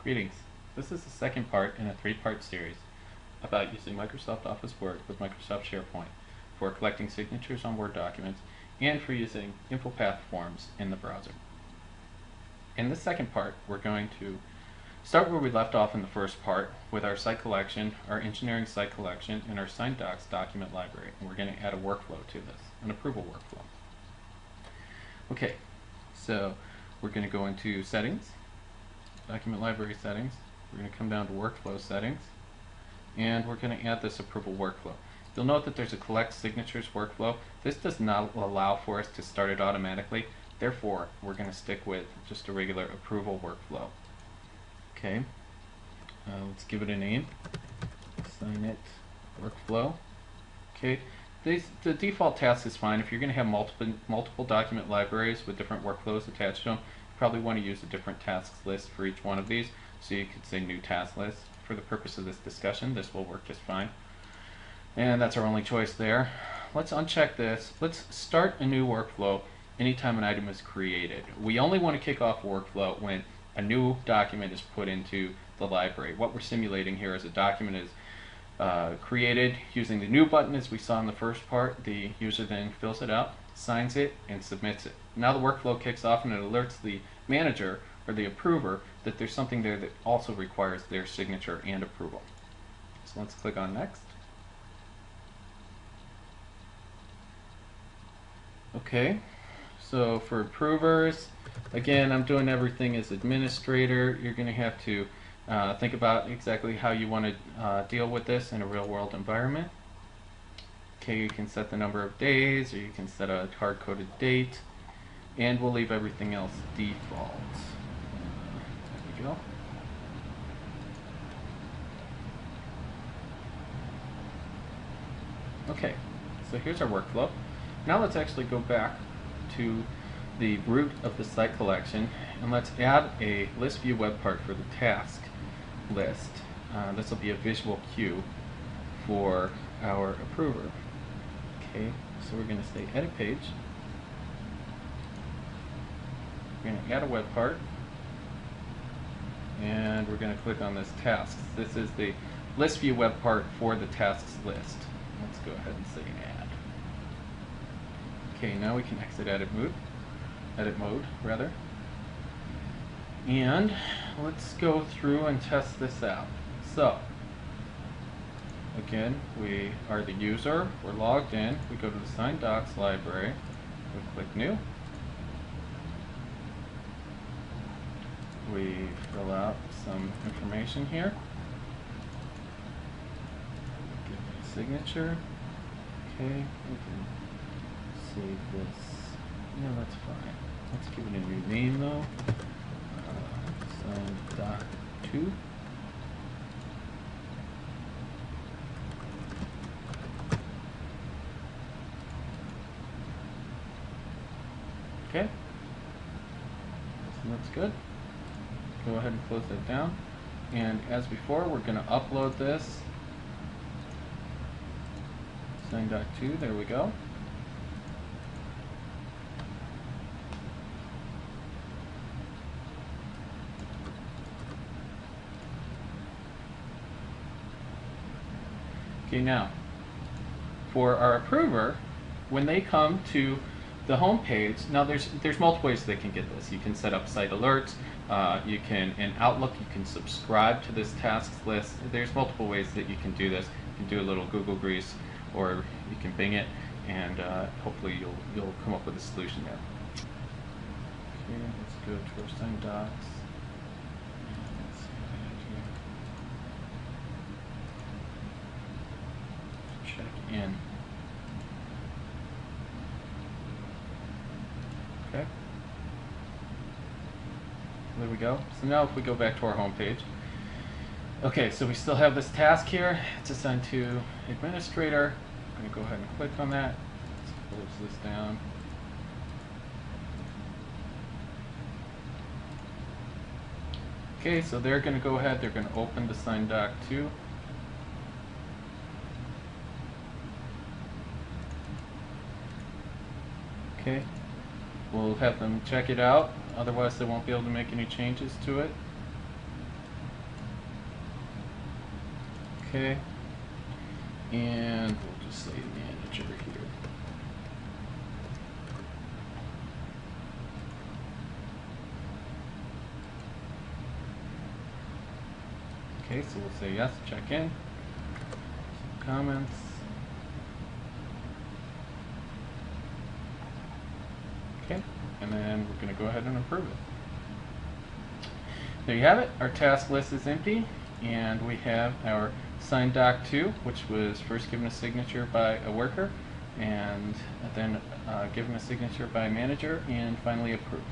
Greetings. This is the second part in a three-part series about using Microsoft Office Word with Microsoft SharePoint for collecting signatures on Word documents and for using InfoPath forms in the browser. In this second part, we're going to start where we left off in the first part with our site collection, our engineering site collection, and our signed docs document library. And we're going to add a workflow to this, an approval workflow. Okay, so we're going to go into settings, document library settings. We're going to come down to workflow settings, and we're going to add this approval workflow. You'll note that there's a collect signatures workflow. This does not allow for us to start it automatically. Therefore, we're going to stick with just a regular approval workflow. Okay, let's give it a name. Assign it workflow. Okay, the default task is fine. If you're going to have multiple document libraries with different workflows attached to them, you probably want to use a different tasks list for each one of these. So you could say new task list. For the purpose of this discussion, this will work just fine. And that's our only choice there. Let's uncheck this. Let's start a new workflow anytime an item is created. We only want to kick off workflow when a new document is put into the library. What we're simulating here is a document is created using the new button as we saw in the first part. The user then fills it out, signs it, and submits it. Now the workflow kicks off and it alerts the manager or the approver that there's something there that also requires their signature and approval. So let's click on next. Okay, so for approvers, again, I'm doing everything as administrator. You're going to have to think about exactly how you want to deal with this in a real-world environment. Okay, you can set the number of days, or you can set a hard-coded date, and we'll leave everything else default. There we go. Okay, so here's our workflow. Now let's actually go back to the root of the site collection, and let's add a list view web part for the task list. This will be a visual cue for our approver. Okay, so we're going to say edit page. We're going to add a web part, and we're going to click on this tasks. This is the list view web part for the tasks list. Let's go ahead and say add. Okay, now we can exit edit mode rather. And let's go through and test this out. So, again, we are the user, we're logged in, we go to the signed docs library, we click new, we fill out some information here, give it a signature. Okay, we can save this. Yeah, that's fine. Let's give it a new name though. Signed doc 2. Okay, so that's good. Go ahead and close that down. And as before, we're going to upload this. Signed doc 2, there we go. Okay, now, for our approver, when they come to the home page, now there's multiple ways they can get this. You can set up site alerts. You can, in Outlook, you can subscribe to this tasks list. There's multiple ways that you can do this. You can do a little Google grease, or you can Bing it, and hopefully you'll come up with a solution there. Okay, let's go to our signed docs. Check in. Okay. There we go. So now if we go back to our home page. Okay, so we still have this task here. It's assigned to administrator. I'm going to go ahead and click on that. Let's close this down. Okay, so they're going to go ahead, they're going to open the signed doc 2. Okay, we'll have them check it out, otherwise they won't be able to make any changes to it. Okay. And we'll just say manager here. Okay, so we'll say yes, check in. Some comments. Okay, and then we're going to go ahead and approve it. There you have it. Our task list is empty, and we have our signed doc 2, which was first given a signature by a worker, and then given a signature by a manager, and finally approved.